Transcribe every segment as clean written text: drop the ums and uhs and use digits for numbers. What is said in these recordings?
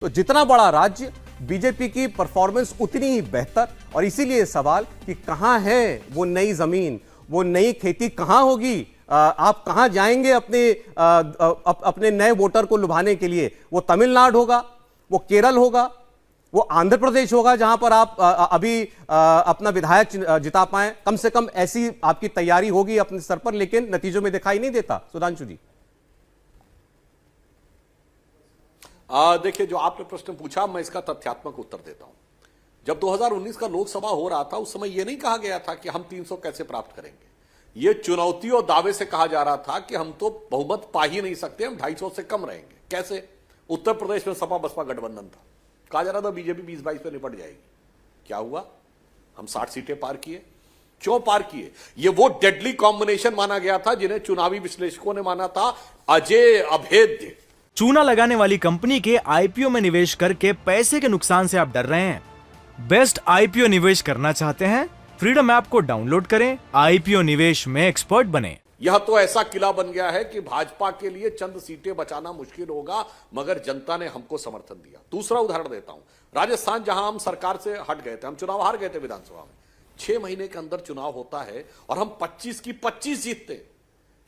तो जितना बड़ा राज्य बीजेपी की परफॉर्मेंस उतनी ही बेहतर। और इसीलिए सवाल कि कहां है वो नई जमीन, वो नई खेती कहां होगी, आप कहां जाएंगे अपने नए वोटर को लुभाने के लिए। वो तमिलनाडु होगा, वो केरल होगा, वो आंध्र प्रदेश होगा जहां पर आप अभी अपना विधायक जिता पाए। कम से कम ऐसी आपकी तैयारी होगी अपने स्तर पर, लेकिन नतीजों में दिखाई नहीं देता। सुधांशु जी, देखिए, जो आपने प्रश्न पूछा मैं इसका तथ्यात्मक उत्तर देता हूं। जब 2019 का लोकसभा हो रहा था उस समय यह नहीं कहा गया था कि हम 300 कैसे प्राप्त करेंगे। यह चुनौती और दावे से कहा जा रहा था कि हम तो बहुमत पा ही नहीं सकते, हम 250 से कम रहेंगे। कैसे? उत्तर प्रदेश में सपा बसपा गठबंधन था, कहा जा रहा था बीजेपी 20-22 पे निपट जाएगी। क्या हुआ? हम 60 सीटें पार किए। क्यों पार किए? ये वो डेडली कॉम्बिनेशन माना गया था जिन्हें चुनावी विश्लेषकों ने माना था अजय अभेद्य। चूना लगाने वाली कंपनी के आईपीओ में निवेश करके पैसे के नुकसान से आप डर रहे हैं? बेस्ट आईपीओ निवेश करना चाहते हैं? फ्रीडम ऐप को डाउनलोड करें, आईपीओ निवेश में एक्सपर्ट बने। यह तो ऐसा किला बन गया है कि भाजपा के लिए चंद सीटें बचाना मुश्किल होगा, मगर जनता ने हमको समर्थन दिया। दूसरा उदाहरण देता हूं, राजस्थान, जहां हम सरकार से हट गए थे, हम चुनाव हार गए थे विधानसभा में। 6 महीने के अंदर चुनाव होता है और हम 25 की 25 जीतते।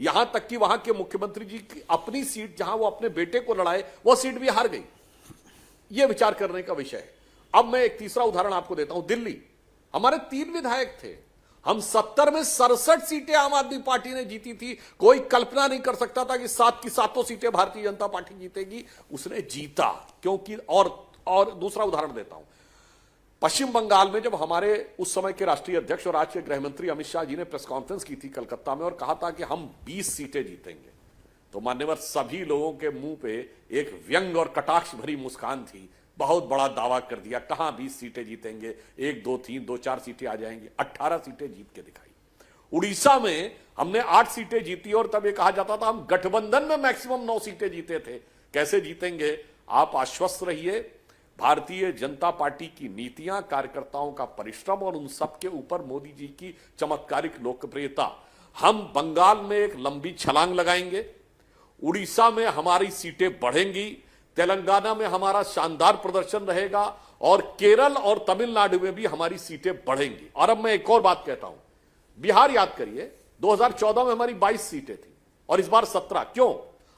यहां तक कि वहां के मुख्यमंत्री जी की अपनी सीट, जहां वो अपने बेटे को लड़ाए, वो सीट भी हार गई। यह विचार करने का विषय है। अब मैं एक तीसरा उदाहरण आपको देता हूं। दिल्ली, हमारे 3 विधायक थे, हम 70 में 67 सीटें आम आदमी पार्टी ने जीती थी। कोई कल्पना नहीं कर सकता था कि 7 की 7 सीटें भारतीय जनता पार्टी जीतेगी। उसने जीता क्योंकि और दूसरा उदाहरण देता हूं, पश्चिम बंगाल में जब हमारे उस समय के राष्ट्रीय अध्यक्ष और आज के गृह मंत्री अमित शाह जी ने प्रेस कॉन्फ्रेंस की थी कलकत्ता में और कहा था कि हम 20 सीटें जीतेंगे, तो मान्यवर सभी लोगों के मुंह पे एक व्यंग और कटाक्ष भरी मुस्कान थी। बहुत बड़ा दावा कर दिया, कहां 20 सीटें जीतेंगे, 1 2 3 2 4 सीटें आ जाएंगी। 18 सीटें जीत के दिखाई। उड़ीसा में हमने 8 सीटें जीती और तब यह कहा जाता था हम गठबंधन में मैक्सिमम 9 सीटें जीते थे। कैसे जीतेंगे? आप आश्वस्त रहिए, भारतीय जनता पार्टी की नीतियां, कार्यकर्ताओं का परिश्रम और उन सब के ऊपर मोदी जी की चमत्कारिक लोकप्रियता। हम बंगाल में एक लंबी छलांग लगाएंगे, उड़ीसा में हमारी सीटें बढ़ेंगी, तेलंगाना में हमारा शानदार प्रदर्शन रहेगा और केरल और तमिलनाडु में भी हमारी सीटें बढ़ेंगी। और अब मैं एक और बात कहता हूं, बिहार याद करिए, 2014 में हमारी 22 सीटें थी और इस बार 17। क्यों?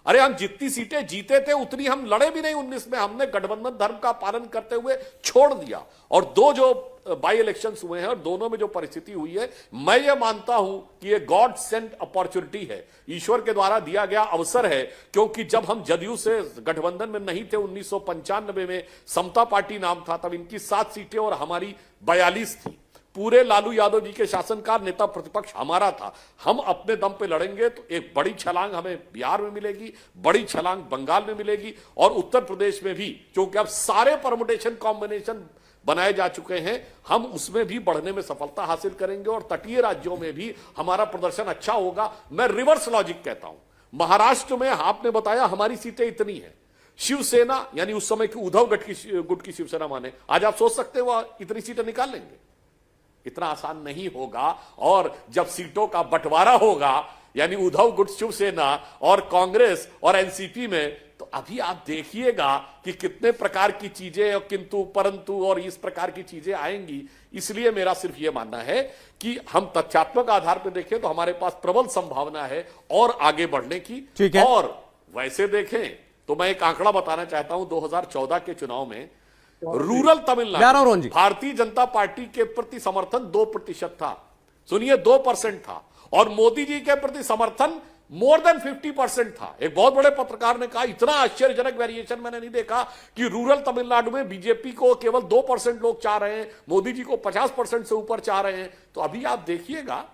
अरे हम जितनी सीटें जीते थे उतनी हम लड़े भी नहीं। 19 में हमने गठबंधन धर्म का पालन करते हुए छोड़ दिया। और 2 जो बाई इलेक्शंस हुए हैं और दोनों में जो परिस्थिति हुई है, मैं ये मानता हूं कि ये गॉड सेंट अपॉर्चुनिटी है, ईश्वर के द्वारा दिया गया अवसर है। क्योंकि जब हम जदयू से गठबंधन में नहीं थे 1995 में, समता पार्टी नाम था, तब इनकी 7 सीटें और हमारी 42 थी। पूरे लालू यादव जी के शासनकाल नेता प्रतिपक्ष हमारा था। हम अपने दम पे लड़ेंगे तो एक बड़ी छलांग हमें बिहार में मिलेगी, बड़ी छलांग बंगाल में मिलेगी और उत्तर प्रदेश में भी, क्योंकि अब सारे परमुटेशन कॉम्बिनेशन बनाए जा चुके हैं, हम उसमें भी बढ़ने में सफलता हासिल करेंगे और तटीय राज्यों में भी हमारा प्रदर्शन अच्छा होगा। मैं रिवर्स लॉजिक कहता हूं। महाराष्ट्र में आपने बताया हमारी सीटें इतनी है, शिवसेना यानी उस समय की उद्धव गुट की शिवसेना माने, आज आप सोच सकते हो इतनी सीटें निकाल लेंगे? इतना आसान नहीं होगा। और जब सीटों का बंटवारा होगा, यानी उद्धव गुट शिवसेना और कांग्रेस और एनसीपी में, तो अभी आप देखिएगा कि कितने प्रकार की चीजें और किंतु परंतु और इस प्रकार की चीजें आएंगी। इसलिए मेरा सिर्फ यह मानना है कि हम तथ्यात्मक आधार पर देखें तो हमारे पास प्रबल संभावना है और आगे बढ़ने की। और वैसे देखें तो मैं एक आंकड़ा बताना चाहता हूं, 2014 के चुनाव में रूरल तमिलनाडु भारतीय जनता पार्टी के प्रति समर्थन 2% था। सुनिए, 2% था और मोदी जी के प्रति समर्थन मोर देन 50% था। एक बहुत बड़े पत्रकार ने कहा इतना आश्चर्यजनक वेरिएशन मैंने नहीं देखा कि रूरल तमिलनाडु में बीजेपी को केवल 2% लोग चाह रहे हैं, मोदी जी को 50% से ऊपर चाह रहे हैं। तो अभी आप देखिएगा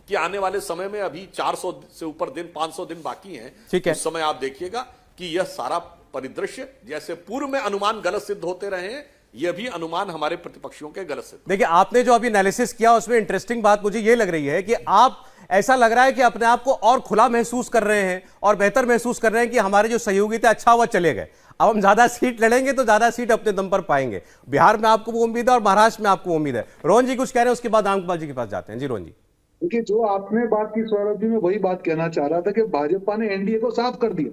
कि आने वाले समय में अभी 400 से ऊपर दिन, 500 दिन बाकी हैं। उस समय आप देखिएगा कि यह सारा परिदृश्य, जैसे पूर्व में अनुमान गलत सिद्ध होते रहे हैं, यह भी अनुमान हमारे प्रतिपक्षियों के गलत सिद्ध। देखिए, आपने जो अभी एनालिसिस किया उसमें इंटरेस्टिंग बात मुझे यह लग रही है कि आप, ऐसा लग रहा है कि अपने आप को और खुला महसूस कर रहे हैं और बेहतर महसूस कर रहे हैं कि हमारे जो सहयोगी थे अच्छा हुआ चले गए, अब हम ज्यादा सीट लड़ेंगे तो ज्यादा सीट अपने दम पर पाएंगे। बिहार में आपको वो उम्मीद है और महाराष्ट्र में आपको उम्मीद है। रोहन जी कुछ कह रहे हैं, उसके बाद रामगोपाल जी के पास जाते हैं। जी रोहन जी। देखिए, जो आपने बात की सौरभ जी, मैं वही बात कहना चाह रहा था कि भाजपा ने एनडीए को साफ कर दिया।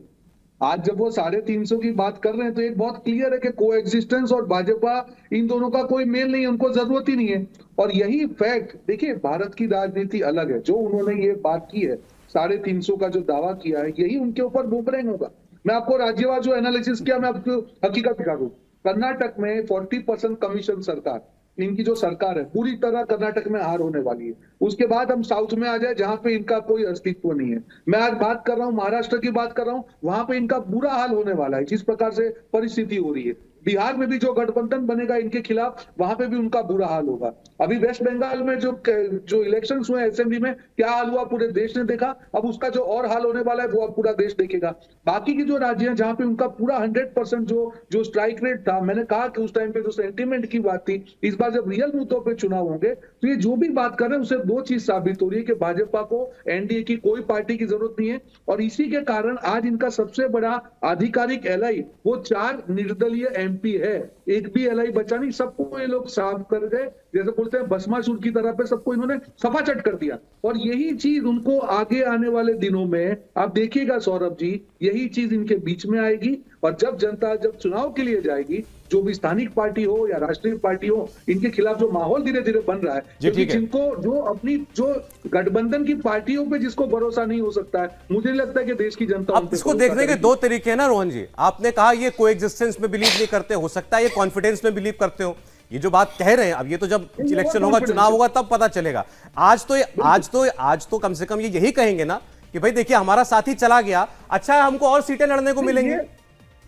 आज जब वो 350 की बात कर रहे हैं तो एक बहुत क्लियर है कि कोएग्जिस्टेंस और भाजपा इन दोनों का कोई मेल नहीं है, उनको जरूरत ही नहीं है। और यही फैक्ट देखिए, भारत की राजनीति अलग है। जो उन्होंने ये बात की है 350 का जो दावा किया है, यही उनके ऊपर बूमरैंग होगा। मैं आपको राज्यवार जो एनालिसिस किया, मैं आपको हकीकत दिखा दूं। कर्नाटक में 40% कमीशन सरकार, इनकी जो सरकार है पूरी तरह कर्नाटक में हार होने वाली है। उसके बाद हम साउथ में आ जाए जहां पे इनका कोई अस्तित्व नहीं है। मैं आज बात कर रहा हूं, महाराष्ट्र की बात कर रहा हूं, वहां पे इनका बुरा हाल होने वाला है जिस प्रकार से परिस्थिति हो रही है। बिहार में भी जो गठबंधन बनेगा इनके खिलाफ, वहां पे भी उनका बुरा हाल होगा। अभी वेस्ट बंगाल में जो इलेक्शंस हुए असेंबली में, क्या हाल हुआ पूरे देश ने देखा। अब उसका जो और हाल होने वाला है वो अब पूरा देश देखेगा। बाकी की जो राज्य हैं जहां पे उनका पूरा 100% जो स्ट्राइक रेट था, मैंने कहा कि उस टाइम पे जो सेंटीमेंट की बात थी, इस बार जब रियल मुद्दों पे चुनाव होंगे तो ये जो भी बात कर रहे हैं उससे दो चीज साबित हो रही है कि भाजपा को एनडीए की कोई पार्टी की जरूरत नहीं है। और इसी के कारण आज इनका सबसे बड़ा आधिकारिक एलआई वो 4 निर्दलीय एमपी है। एक भी एलआई बचा नहीं, सबको ये लोग साफ कर गए, जैसे बोलते हैं भस्मासुर की तरह पे सबको इन्होंने सफाचट कर दिया। और यही चीज उनको आगे आने वाले दिनों में आप देखिएगा सौरभ जी, यही चीज इनके बीच में आएगी। और जब जनता जब चुनाव के लिए जाएगी, जो भी स्थानिक पार्टी हो या राष्ट्रीय पार्टी हो, इनके खिलाफ जो माहौल धीरे धीरे बन रहा है, क्योंकि जिनको जो अपनी जो गठबंधन की पार्टियों पे जिसको भरोसा नहीं हो सकता है, मुझे लगता है कि देश की जनता अब इसको देखने के 2 तरीके हैं ना रोहन जी। आपने कहा ये कोएग्जिस्टेंस में बिलीव नहीं करते, हो सकता है ये कॉन्फिडेंस में बिलीव करते हो। ये जो बात कह रहे हैं, अब ये तो जब इलेक्शन होगा, चुनाव होगा, तब पता चलेगा। आज तो कम से कम ये यही कहेंगे ना कि भाई देखिए हमारा साथी चला गया, अच्छा हमको और सीटें लड़ने को मिलेंगी।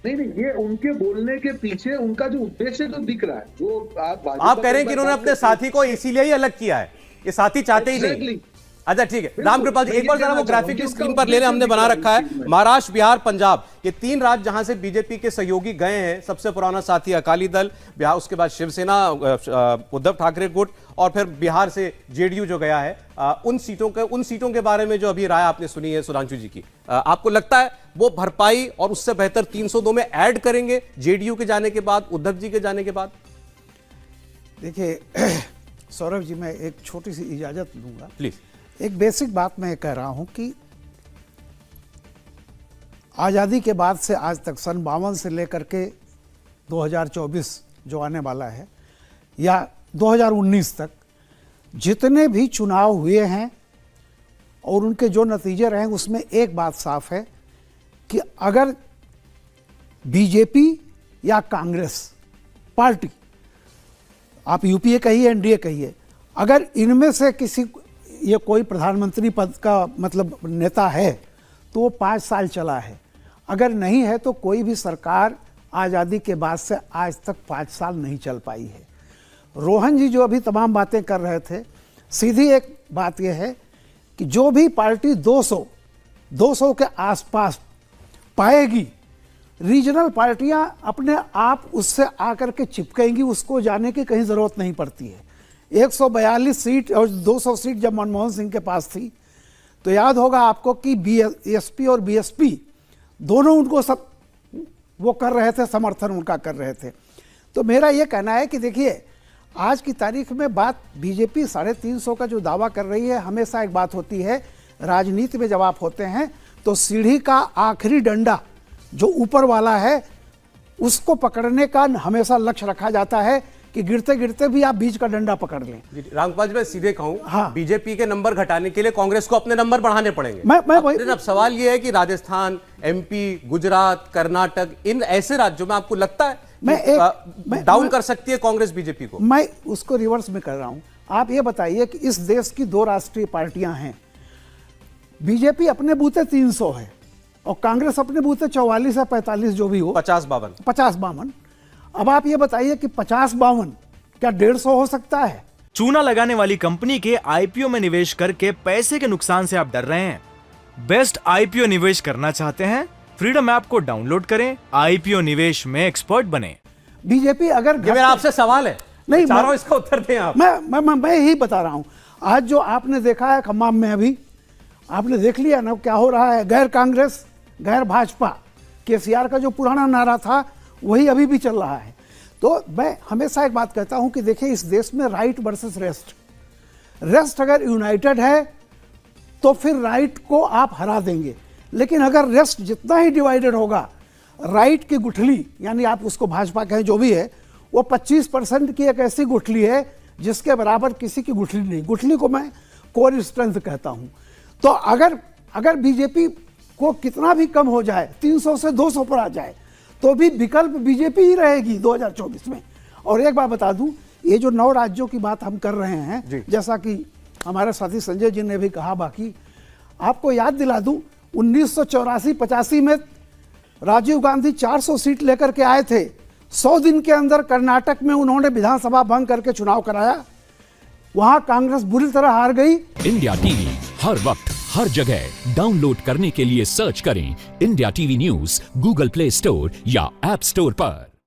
नहीं, ये उनके बोलने के पीछे उनका जो उद्देश्य तो दिख रहा है। जो आप कह रहे हैं कि उन्होंने अपने साथी को इसीलिए ही अलग किया है, ये साथी चाहते ही नहीं। अच्छा ठीक है, रामकृपाल जी एक बार जरा वो ग्राफिक की स्क्रीन पर ले लें, हमने बना रखा है। महाराष्ट्र, बिहार, पंजाब, ये 3 राज्य जहां से बीजेपी के सहयोगी गए हैं। सबसे पुराना साथी अकाली दल, बिहार, उसके बाद शिवसेना, उद्धव ठाकरे गुट, और फिर बिहार से जेडीयू जो गया है। उन सीटों के बारे में जो अभी राय आपने सुनी है सुधांशु जी की, आपको लगता है वो भरपाई और उससे बेहतर 302 में ऐड करेंगे जेडीयू के जाने के बाद, उद्धव जी के जाने के बाद? देखिए सौरभ जी, मैं एक छोटी सी इजाजत लूंगा प्लीज। एक बेसिक बात मैं कह रहा हूं कि आज़ादी के बाद से आज तक सन 52 से लेकर के 2024 जो आने वाला है या 2019 तक जितने भी चुनाव हुए हैं और उनके जो नतीजे रहे, उसमें एक बात साफ है कि अगर बीजेपी या कांग्रेस पार्टी, आप यूपीए कहिए एनडीए कहिए, अगर इनमें से किसी ये कोई प्रधानमंत्री पद का मतलब नेता है तो वो 5 साल चला है। अगर नहीं है तो कोई भी सरकार आज़ादी के बाद से आज तक 5 साल नहीं चल पाई है। रोहन जी जो अभी तमाम बातें कर रहे थे, सीधी एक बात यह है कि जो भी पार्टी 200 के आसपास पाएगी, रीजनल पार्टियां अपने आप उससे आकर के चिपकेंगी, उसको जाने की कहीं ज़रूरत नहीं पड़ती है। 142 सीट और 200 सीट जब मनमोहन सिंह के पास थी तो याद होगा आपको कि बीएसपी और बीएसपी दोनों उनको सब वो कर रहे थे, समर्थन उनका कर रहे थे। तो मेरा ये कहना है कि देखिए आज की तारीख में बात बीजेपी 350 का जो दावा कर रही है, हमेशा एक बात होती है राजनीति में, जब आप होते हैं तो सीढ़ी का आखिरी डंडा जो ऊपर वाला है उसको पकड़ने का हमेशा लक्ष्य रखा जाता है कि गिरते गिरते भी आप बीच का डंडा पकड़ लें। रामकृपाल जी मैं सीधे कहूं, हाँ, बीजेपी के नंबर घटाने के लिए कांग्रेस को अपने नंबर बढ़ाने पड़ेंगे। अब सवाल यह है कि राजस्थान, एमपी, गुजरात, कर्नाटक, इन ऐसे राज्यों में आपको लगता है डाउन कर सकती है कांग्रेस बीजेपी को? मैं उसको रिवर्स में कर रहा हूं। आप ये बताइए कि इस देश की 2 राष्ट्रीय पार्टियां हैं, बीजेपी अपने बूते 300 है और कांग्रेस अपने बूते 44 या 45 जो भी हो, 50-52। अब आप ये बताइए कि 50-52 क्या 150 हो सकता है? चूना लगाने वाली कंपनी के आईपीओ में निवेश करके पैसे के नुकसान से आप डर रहे हैं? बेस्ट आईपीओ निवेश करना चाहते हैं? फ्रीडम ऐप को डाउनलोड करें, आईपीओ निवेश में एक्सपर्ट बने। बीजेपी अगर मेरा आपसे सवाल है, नहीं चारों इसका उत्तर दें आप। मैं यही बता रहा हूं। आज जो आपने देखा है खम्माम में, अभी आपने देख लिया ना क्या हो रहा है। गैर कांग्रेस, गैर भाजपा, केसीआर का जो पुराना नारा था वही अभी भी चल रहा है। तो मैं हमेशा एक बात कहता हूं कि देखिए इस देश में राइट वर्सेस रेस्ट अगर यूनाइटेड है तो फिर राइट को आप हरा देंगे, लेकिन अगर रेस्ट जितना ही डिवाइडेड होगा, राइट की गुठली यानी आप उसको भाजपा कहें जो भी है, वो 25% की एक ऐसी गुठली है जिसके बराबर किसी की गुठली नहीं। गुठली को मैं कोर स्ट्रेंथ कहता हूं। तो अगर बीजेपी को कितना भी कम हो जाए, 300 से 200 पर आ जाए, तो भी विकल्प बीजेपी ही रहेगी 2024 में। और एक बात बता दूं, ये जो 9 राज्यों की बात हम कर रहे हैं, जैसा कि हमारे साथी संजय जी ने भी कहा, बाकी आपको याद दिला दूं 1984-85 में राजीव गांधी 400 सीट लेकर के आए थे। 100 दिन के अंदर कर्नाटक में उन्होंने विधानसभा भंग करके चुनाव कराया, वहां कांग्रेस बुरी तरह हार गई। इंडिया टीवी हर वक्त हर जगह डाउनलोड करने के लिए सर्च करें India TV news Google play store या ऐप स्टोर पर।